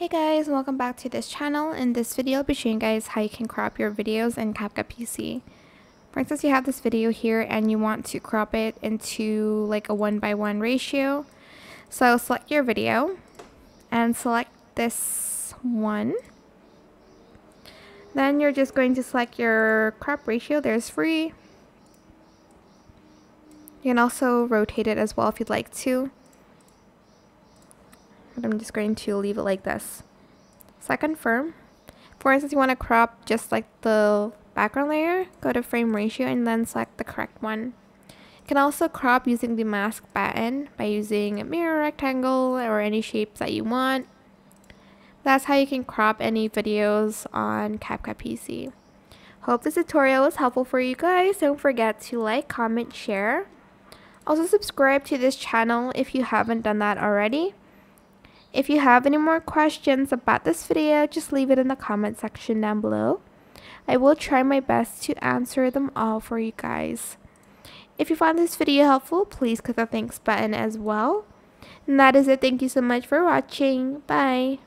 Hey guys, welcome back to this channel. In this video, I'll be showing you guys how you can crop your videos in CapCut PC. For instance, you have this video here and you want to crop it into like a 1:1 ratio. So select your video and select this one. Then you're just going to select your crop ratio. There's free. You can also rotate it as well if you'd like to. But I'm just going to leave it like this. Select confirm. For instance, you want to crop just like the background layer, go to frame ratio and then select the correct one. You can also crop using the mask button by using a mirror, rectangle, or any shapes that you want. That's how you can crop any videos on CapCut PC. Hope this tutorial was helpful for you guys. Don't forget to like, comment, share. Also subscribe to this channel if you haven't done that already. If you have any more questions about this video, just leave it in the comment section down below. I will try my best to answer them all for you guys. If you found this video helpful, please click the thanks button as well. And that is it. Thank you so much for watching. Bye.